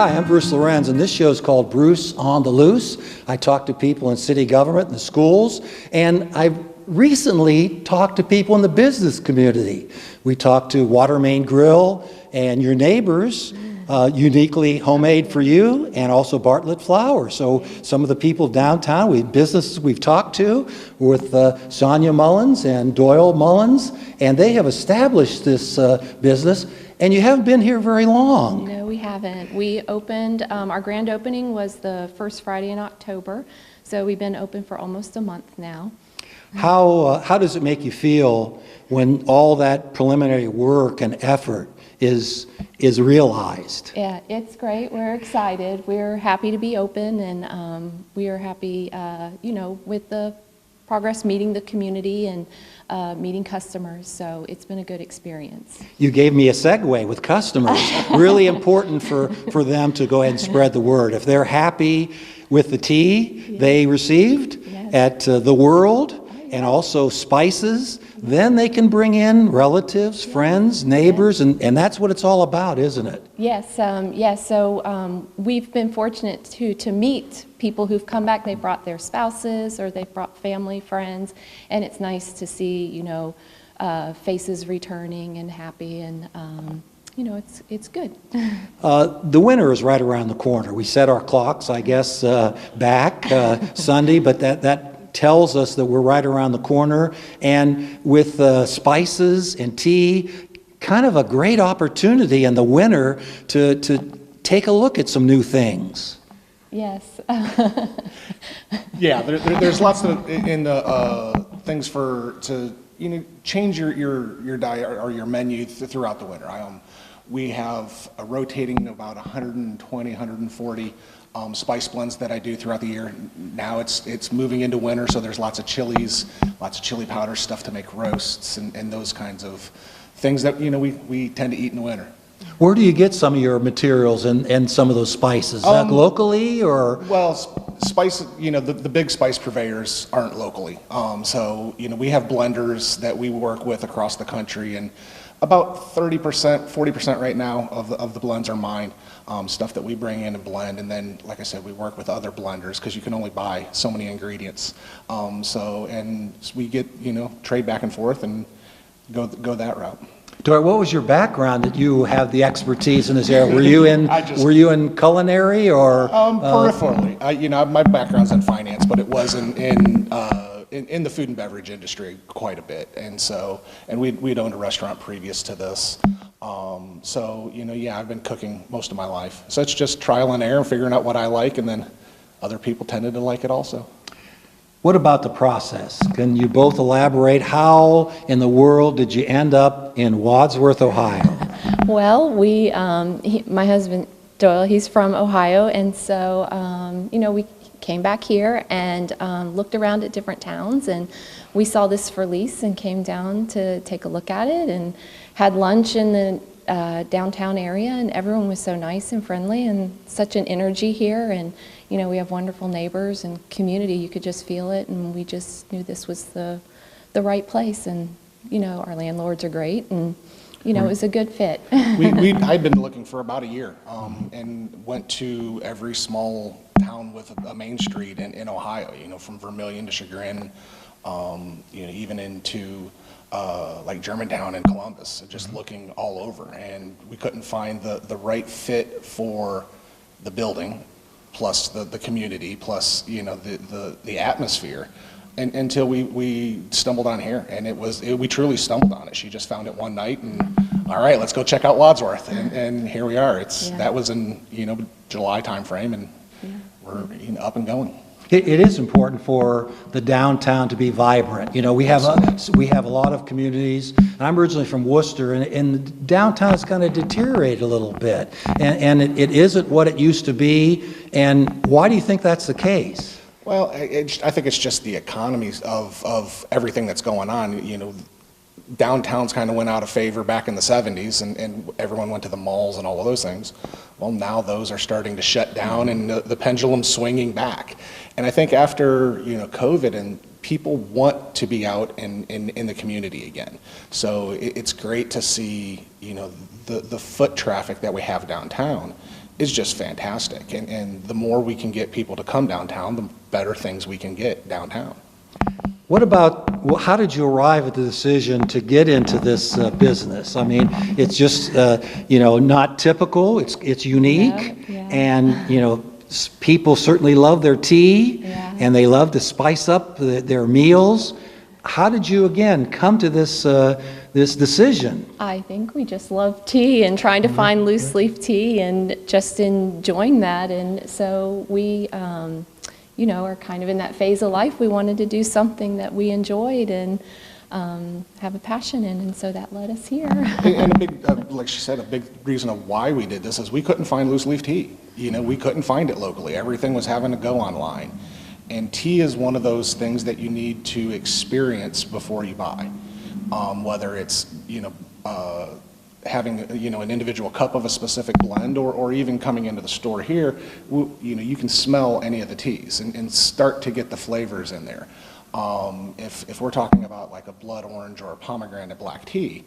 Hi, I'm Bruce Lorincz, and this show is called Bruce on the Loose. I talk to people in city government and the schools, and I've recently talked to people in the business community. We talked to Water Main Grill and your neighbors, uniquely homemade for you, and also Bartlett Flour. So some of the people downtown, businesses we've talked to with Sonia Mullins and Doyle Mullins, and they have established this business, and you haven't been here very long. No, we haven't. We opened, our grand opening was the first Friday in October, so we've been open for almost a month now. How does it make you feel when all that preliminary work and effort is realized? Yeah, it's great. We're excited. We're happy to be open, and we are happy, with the progress, meeting the community and meeting customers. So it's been a good experience. You gave me a segue with customers. Really important for them to go ahead and spread the word. If they're happy with the tea they received at the World, and also spices, then they can bring in relatives, friends, neighbors, and that's what it's all about, isn't it? Yes, so we've been fortunate to meet people who've come back. They've brought their spouses or they've brought family, friends, and it's nice to see, faces returning and happy, and it's good. The winter is right around the corner. We set our clocks, I guess, back Sunday, but that tells us that we're right around the corner, and with spices and tea, kind of a great opportunity in the winter to take a look at some new things. Yes. Yeah, there's lots of in the things to change your diet or your menu throughout the winter. We have a rotating about 120, 140 spice blends that I do throughout the year. Now it's moving into winter, so there's lots of chilies, lots of chili powder, stuff to make roasts, and those kinds of things that we tend to eat in the winter. Where do you get some of your materials and some of those spices? Locally, or? Well, spice, the big spice purveyors aren't locally. So we have blenders that we work with across the country, and about 30%, 40% right now of the blends are mine. Stuff that we bring in and blend, and then, like I said, we work with other blenders because you can only buy so many ingredients. And we get trade back and forth and go that route. Doyle, what was your background that you have the expertise in this area? Were you in culinary or? Peripherally, my background's in finance, but it was in the food and beverage industry quite a bit, and we'd owned a restaurant previous to this. I've been cooking most of my life. So it's just trial and error, figuring out what I like, and then other people tended to like it also. What about the process? Can you both elaborate? How in the world did you end up in Wadsworth, Ohio? Well, my husband Doyle, he's from Ohio, and so we came back here and looked around at different towns, and we saw this for lease and came down to take a look at it and had lunch in the downtown area, and everyone was so nice and friendly and such an energy here, and we have wonderful neighbors and community. You could just feel it, and we just knew this was the right place, and our landlords are great, and it was a good fit. I'd been looking for about a year, and went to every small town with a main street in Ohio, from Vermilion to Chagrin, even into like Germantown and Columbus, just looking all over, and we couldn't find the right fit for the building, plus the community, plus the atmosphere, and until we stumbled on here, and we truly stumbled on it. She just found it one night, and all right, let's go check out Wadsworth, and here we are. That was in July time frame, and we're up and going. It is important for the downtown to be vibrant. We have a lot of communities, and I'm originally from Worcester, and downtown has kind of deteriorated a little bit, and it isn't what it used to be. And why do you think that's the case? Well, I think it's just the economies of everything that's going on. Downtowns kind of went out of favor back in the 70s, and everyone went to the malls and all of those things. Well, now those are starting to shut down, and the pendulum's swinging back. And I think after COVID, and people want to be out in the community again. So it's great to see the foot traffic that we have downtown is just fantastic. And the more we can get people to come downtown, the better things we can get downtown. What about, how did you arrive at the decision to get into this business? I mean, it's just, not typical, it's unique, Yeah. and, people certainly love their tea, Yeah. and they love to spice up their meals. How did you, again, come to this decision? I think we just love tea and trying to find loose leaf tea and just enjoying that. And so we, are kind of in that phase of life. We wanted to do something that we enjoyed and have a passion in, and so that led us here. And a big, like she said, a big reason of why we did this is we couldn't find loose leaf tea. We couldn't find it locally. Everything was having to go online. And tea is one of those things that you need to experience before you buy. Whether it's, having, an individual cup of a specific blend, or even coming into the store here, you can smell any of the teas and start to get the flavors in there. If we're talking about like a blood orange or a pomegranate black tea,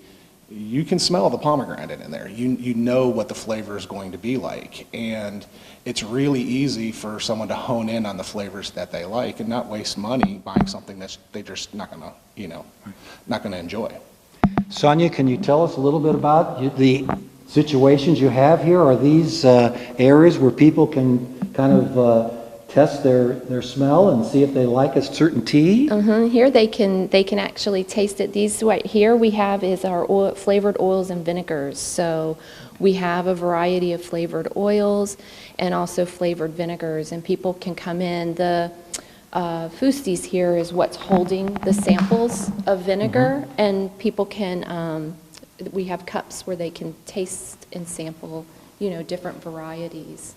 you can smell the pomegranate in there. You know what the flavor is going to be like, and it's really easy for someone to hone in on the flavors that they like and not waste money buying something that they're just not gonna enjoy. Sonia, can you tell us a little bit about the situations you have here? Are these areas where people can kind of test their smell and see if they like a certain tea? Here they can actually taste it. These right here we have is our flavored oils and vinegars. So we have a variety of flavored oils and also flavored vinegars, and people can come in. The Fusties here is what's holding the samples of vinegar, and people can, we have cups where they can taste and sample, different varieties.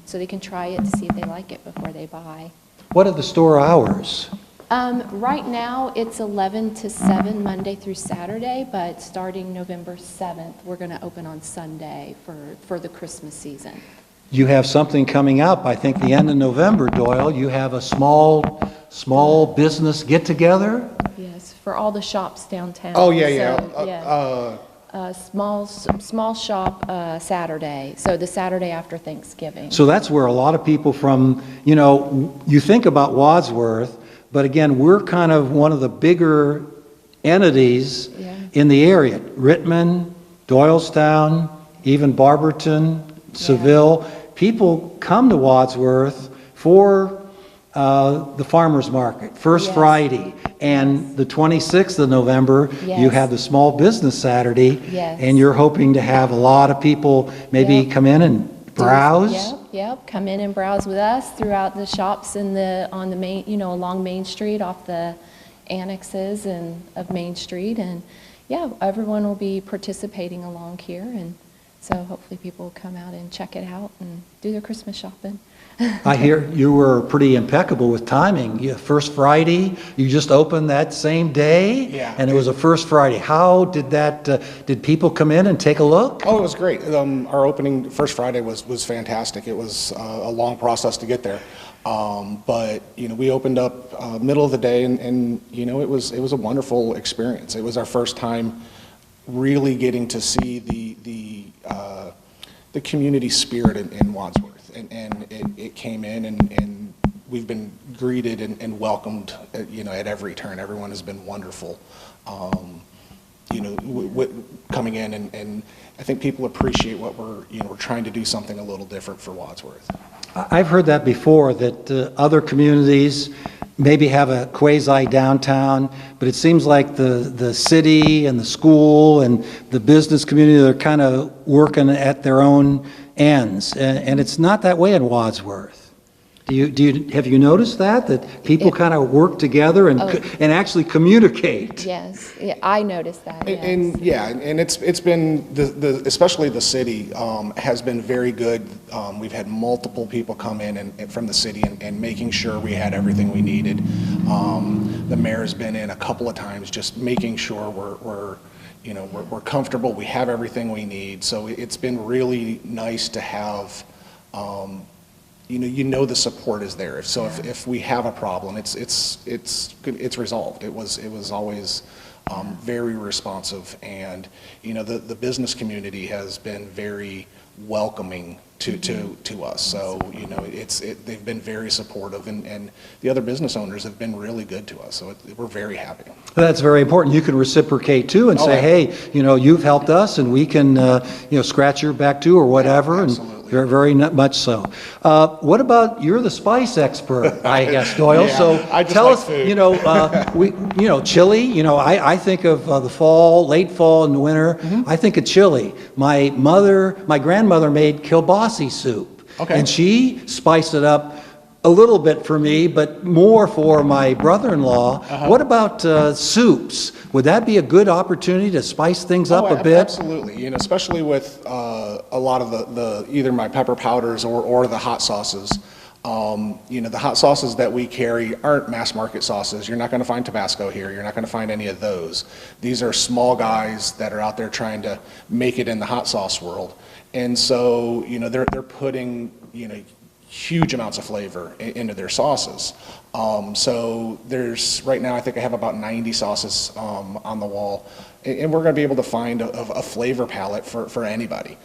So they can try it to see if they like it before they buy. What are the store hours? Right now, it's 11 to 7, Monday through Saturday, but starting November 7th, we're going to open on Sunday for the Christmas season. You have something coming up, I think the end of November, Doyle. You have a small business get-together? Yes, for all the shops downtown. Oh, yeah. So, small shop Saturday, so the Saturday after Thanksgiving. So that's where a lot of people from, you think about Wadsworth, but again, we're kind of one of the bigger entities in the area. Rittman, Doylestown, even Barberton, Seville. People come to Wadsworth for the farmers market, First Friday, and the 26th of November, you have the Small Business Saturday, and you're hoping to have a lot of people maybe come in and browse. Yep. Come in and browse with us throughout the shops on the main, along Main Street, off the annexes of Main Street, and everyone will be participating along here, and so hopefully people will come out and check it out and do their Christmas shopping. I hear you were pretty impeccable with timing. First Friday, you just opened that same day, and it was a First Friday. How did that? Did people come in and take a look? Oh, it was great. Our opening First Friday was fantastic. It was a long process to get there, but we opened up middle of the day, and it was a wonderful experience. It was our first time really getting to see the community spirit in Wadsworth. And it came in, and we've been greeted and welcomed, at every turn. Everyone has been wonderful, coming in, and I think people appreciate what we're trying to do something a little different for Wadsworth. I've heard that before, that other communities maybe have a quasi downtown, but it seems like the city and the school and the business community, they're kind of working at their own ends, and it's not that way in Wadsworth. Have you noticed that people kind of work together and actually communicate? Yes, I noticed that. Yes. And it's been especially the city has been very good. We've had multiple people come in and from the city and making sure we had everything we needed. The mayor's been in a couple of times, just making sure we're comfortable. We have everything we need. So it's been really nice to have. The support is there. If we have a problem, it's resolved. It was always very responsive, and the business community has been very welcoming to us. So, you know, they've been very supportive, and the other business owners have been really good to us. So we're very happy. That's very important. You can reciprocate too and say, hey, you know, you've helped us and we can, you know, scratch your back too or whatever. Yeah, and very much so. What about, you're the spice expert, I guess, Doyle. Yeah, so I just tell like us, food. you know, chili, you know, I think of the fall, late fall and winter. I think of chili. My grandmother made kielbasa soup. Okay. And she spiced it up a little bit for me, but more for my brother-in-law. What about soups? Would that be a good opportunity to spice things up a bit? Absolutely. You know, especially with a lot of the either my pepper powders or the hot sauces. You know, the hot sauces that we carry aren't mass market sauces. You're not going to find Tabasco here. You're not going to find any of those. These are small guys that are out there trying to make it in the hot sauce world. And so, you know, they're putting, you know, huge amounts of flavor into their sauces. So there's, right now I think I have about 90 sauces on the wall, and we're going to be able to find a flavor palette for anybody,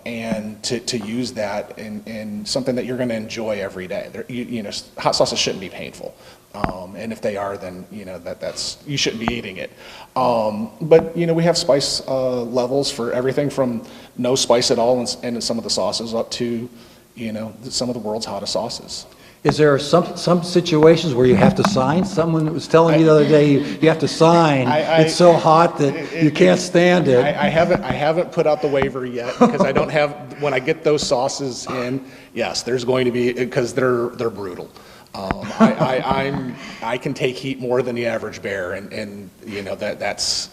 and to use that in something that you're going to enjoy every day. You know, hot sauces shouldn't be painful, and if they are, then you know that's you shouldn't be eating it. But you know, we have spice levels for everything from no spice at all in some of the sauces up to, you know, some of the world's hottest sauces. Is there some situations where you have to sign? Someone was telling me the other day you have to sign. It's so hot that you can't stand it. I haven't put out the waiver yet because I don't have. When I get those sauces in, yes, there's going to be, because they're brutal. I can take heat more than the average bear, and you know that's.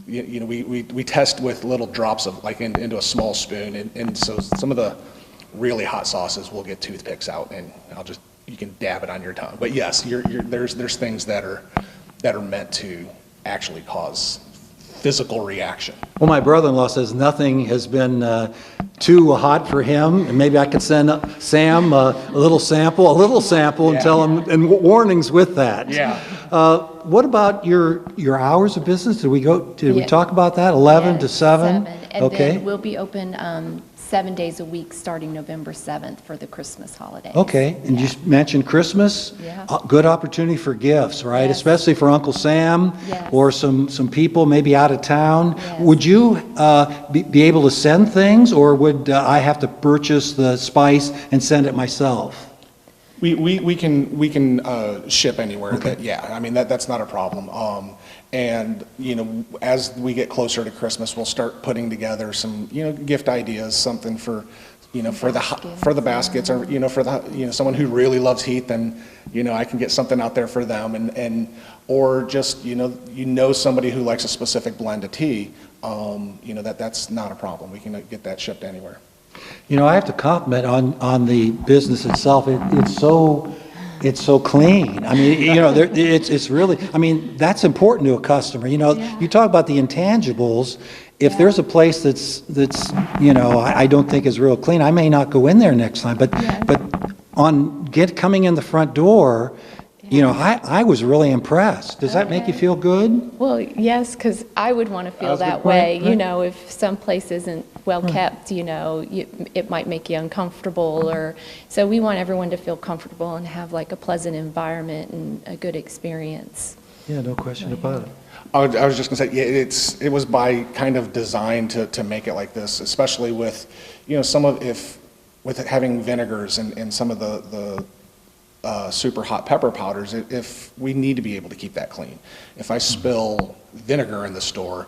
You know, we test with little drops of like into a small spoon, and so some of the really hot sauces will get toothpicks out, and you can dab it on your tongue. But yes, there's things that are meant to actually cause physical reaction. Well, my brother-in-law says nothing has been too hot for him, and maybe I could send Sam a little sample and tell him, and warnings with that. Yeah. What about your hours of business? Did we talk about that? 11 to 7? And okay. then we'll be open 7 days a week starting November 7th for the Christmas holidays. Okay, and you mentioned Christmas. Yeah. Good opportunity for gifts, right? Yes. Especially for Uncle Sam. Yes. Or some people maybe out of town. Yes. Would you be able to send things, or would I have to purchase the spice and send it myself? We can ship anywhere. Okay. I mean that's not a problem. And you know, as we get closer to Christmas, we'll start putting together some, you know, gift ideas, something for, you know, for the baskets, or you know, for the, you know, someone who really loves heat, then you know I can get something out there for them, and or just you know somebody who likes a specific blend of tea, you know, that's not a problem. We can get that shipped anywhere. You know, I have to compliment on the business itself. It's so clean. I mean, you know, it's really, I mean, that's important to a customer. You know, you talk about the intangibles. If there's a place that's you know, I don't think is real clean, I may not go in there next time. But coming in the front door, you know, I was really impressed. Does that make you feel good? Well, yes, because I would want to feel that way. You know, if some place isn't well kept, you know, it might make you uncomfortable, or so we want everyone to feel comfortable and have like a pleasant environment and a good experience. Yeah, no question about it. I was just going to say, it was by kind of design to make it like this, especially with, you know, with having vinegars and some of the super hot pepper powders. If we need to be able to keep that clean. If I spill vinegar in the store,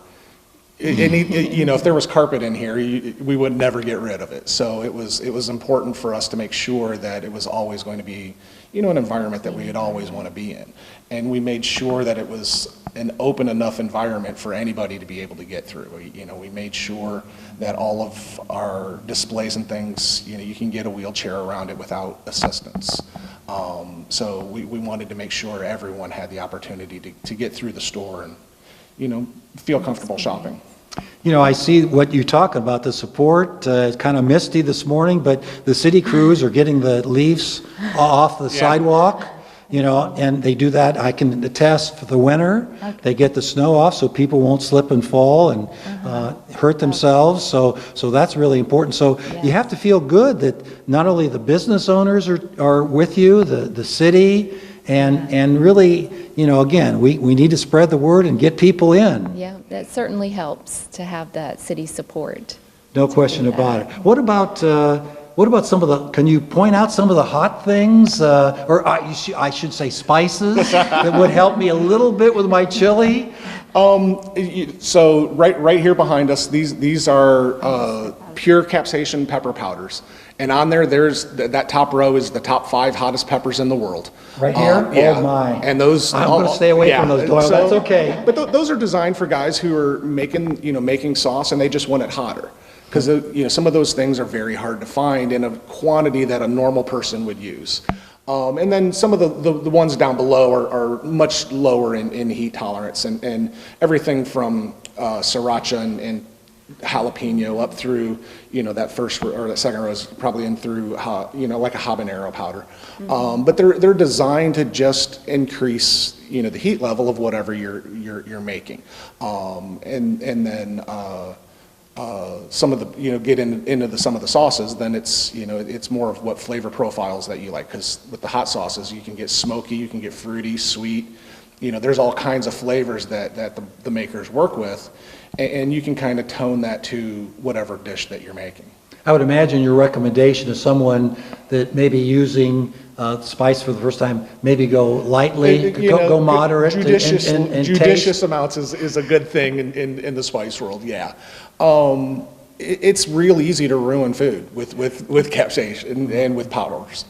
you know, if there was carpet in here, we would never get rid of it. So it was important for us to make sure that it was always going to be, you know, an environment that we would always want to be in. And we made sure that it was an open enough environment for anybody to be able to get through. We made sure that all of our displays and things, you know, you can get a wheelchair around it without assistance. So we wanted to make sure everyone had the opportunity to get through the store and, you know, feel comfortable shopping. You know, I see what you're talking about, the support. It's kind of misty this morning, but the city crews are getting the leaves off the sidewalk. and they do that, I can attest, for the winter. Okay. They get the snow off so people won't slip and fall and hurt themselves. So that's really important. So you have to feel good that not only the business owners are with you, the city, and really, again, we need to spread the word and get people in. Yeah, that certainly helps to have that city support. No question about it. What about some of the, can you point out some of the hot things, or I should say spices, that would help me a little bit with my chili? So right here behind us, these are pure capsaicin pepper powders. And on there's that top row is the top 5 hottest peppers in the world. Right here? Yeah. Oh my. And those, I'm going to stay away from those, Doyle. That's okay. But those are designed for guys who are making sauce and they just want it hotter. Because some of those things are very hard to find in a quantity that a normal person would use. And then some of the ones down below are much lower in heat tolerance, and everything from sriracha and jalapeno up through that first or that second row is probably in through like a habanero powder. But they're designed to just increase the heat level of whatever you're making, and then. Some of the get into some of the sauces, then it's more of what flavor profiles that you like, because with the hot sauces you can get smoky, you can get fruity, sweet, there's all kinds of flavors that the makers work with, and you can kind of tone that to whatever dish that you're making. I would imagine your recommendation to someone that may be using spice for the first time, maybe go lightly, go moderate, judicious and taste. Amounts is a good thing in the spice world. Yeah, it's real easy to ruin food with capsaicin and with powders.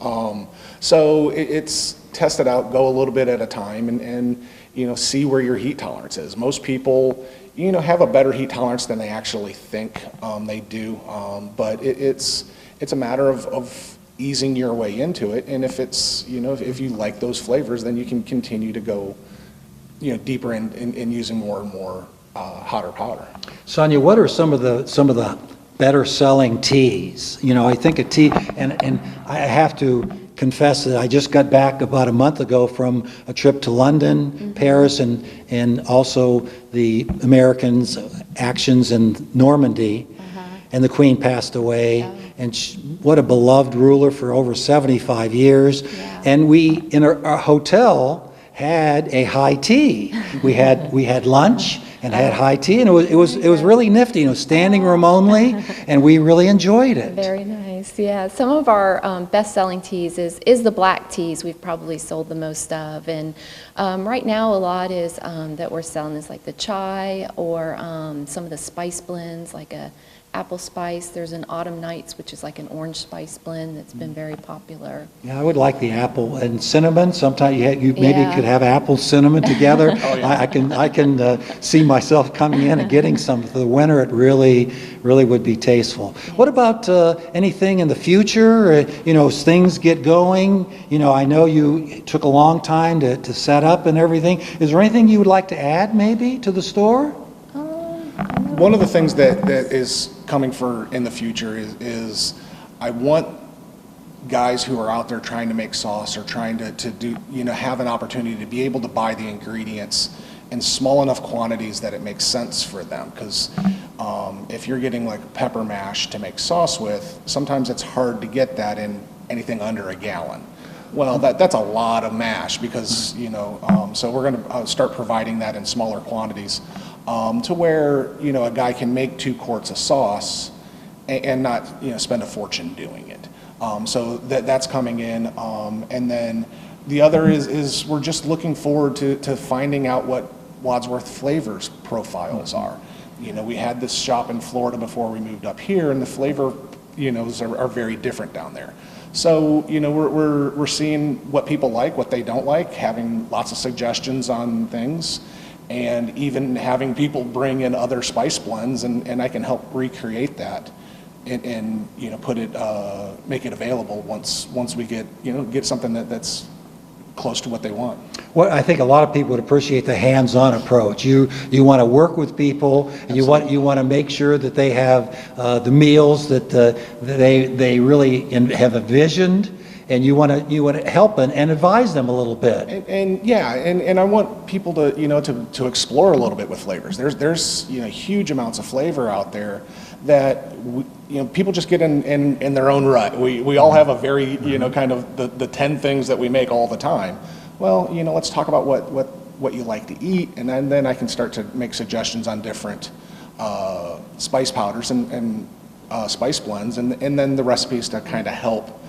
So it's test it out, go a little bit at a time, and see where your heat tolerance is. Most people have a better heat tolerance than they actually think they do, but it's a matter of easing your way into it, and if it's if you like those flavors, then you can continue to go deeper in using more and more hotter powder. Sonia, what are some of the better selling teas? I think a tea, and I have to confess that I just got back about a month ago from a trip to London, Paris, and also the Americans' actions in Normandy. And the Queen passed away, and what a beloved ruler for over 75 years. And we, in our hotel, had a high tea. We had lunch and had high tea, and it was really nifty. Standing room only, and we really enjoyed it. Very nice. Yeah, some of our best-selling teas is the black teas we've probably sold the most of, and right now a lot is that we're selling is like the chai or some of the spice blends, like a apple spice. There's an autumn nights, which is like an orange spice blend that's been very popular. Yeah, I would like the apple and cinnamon. Sometimes you maybe could have apple cinnamon together. I can see myself coming in and getting some for the winter. It really would be tasteful. What about anything in the future? As things get going, I know you took a long time to set up and everything. Is there anything you would like to add maybe to the store? One of the things that is coming for in the future is I want guys who are out there trying to make sauce or trying to do, have an opportunity to be able to buy the ingredients in small enough quantities that it makes sense for them. Because if you're getting like pepper mash to make sauce with, sometimes it's hard to get that in anything under a gallon. Well, that's a lot of mash because, so we're going to start providing that in smaller quantities. To where a guy can make 2 quarts of sauce and not spend a fortune doing it. So that's coming in, and then the other is we're just looking forward to finding out what Wadsworth flavors profiles are. We had this shop in Florida before we moved up here, and the flavor are very different down there. So we're seeing what people like, what they don't like, having lots of suggestions on things. And even having people bring in other spice blends, and I can help recreate that, and put it, make it available once we get something that's close to what they want. Well, I think a lot of people would appreciate the hands-on approach. You want to work with people, and you want to make sure that they have the meals that they really have envisioned, and you want to help and advise them a little bit. And I want people to, to explore a little bit with flavors. There's huge amounts of flavor out there that people just get in their own rut. We all have a very kind of the 10 things that we make all the time. Well, let's talk about what you like to eat, and then I can start to make suggestions on different spice powders and spice blends, and then the recipes to kind of help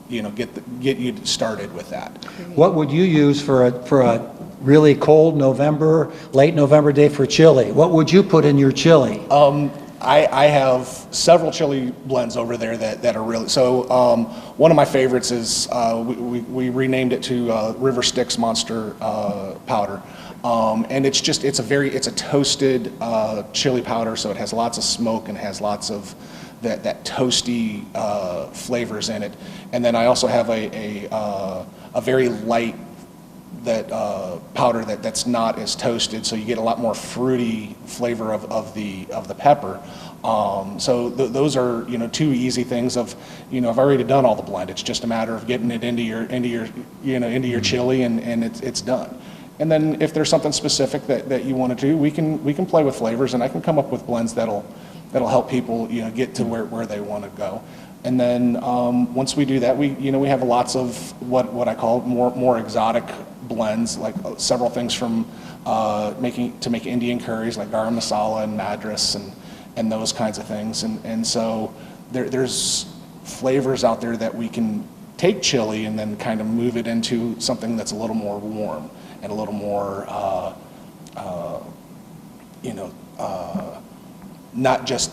get you started with that. What would you use for a really cold late November day for chili? What would you put in your chili? I have several chili blends over there that are really, so one of my favorites is, we renamed it to River Styx Monster Powder. And it's a toasted chili powder, so it has lots of smoke and has lots of that toasty flavors in it. And then I also have a very light powder that's not as toasted, so you get a lot more fruity flavor of the pepper. So those are two easy things of I've already done all the blend. It's just a matter of getting it into your chili, and it's done. And then if there's something specific that you want to do, we can play with flavors, and I can come up with blends that'll help people get to where they want to go. And then once we do that, we have lots of what I call more exotic blends, like several things from make Indian curries like garam masala and madras and those kinds of things. And so there's flavors out there that we can take chili and then kind of move it into something that's a little more warm and a little more not just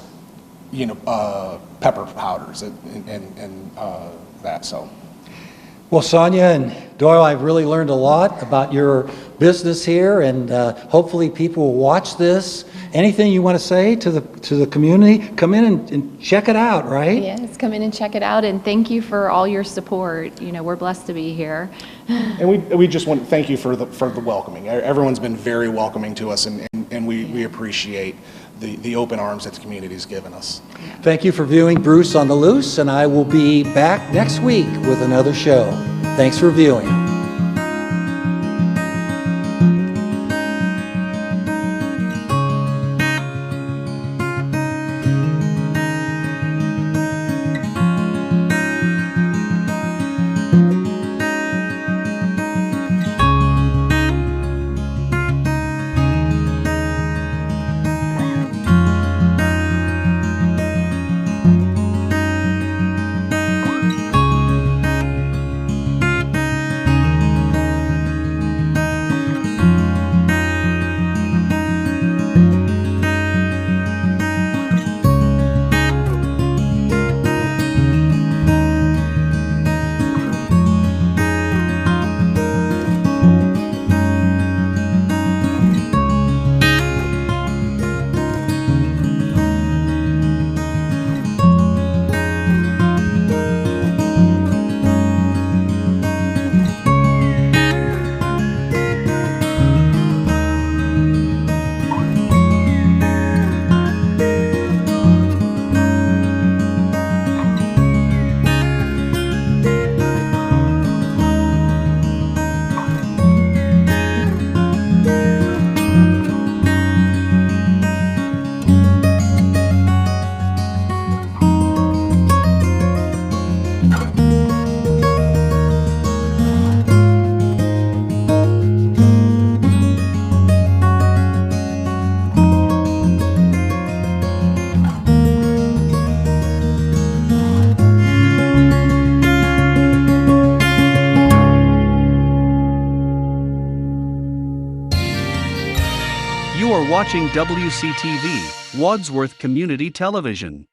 pepper powders and that. So. Well, Sonia and Doyle, I've really learned a lot about your business here, and hopefully people will watch this. Anything you want to say to the community? Come in and check it out, right? Yes, come in and check it out, and thank you for all your support. We're blessed to be here. And we just want to thank you for the welcoming. Everyone's been very welcoming to us, and we appreciate the open arms that the community's given us. Thank you for viewing Bruce on the Loose, and I will be back next week with another show. Thanks for viewing. You are watching WCTV, Wadsworth Community Television.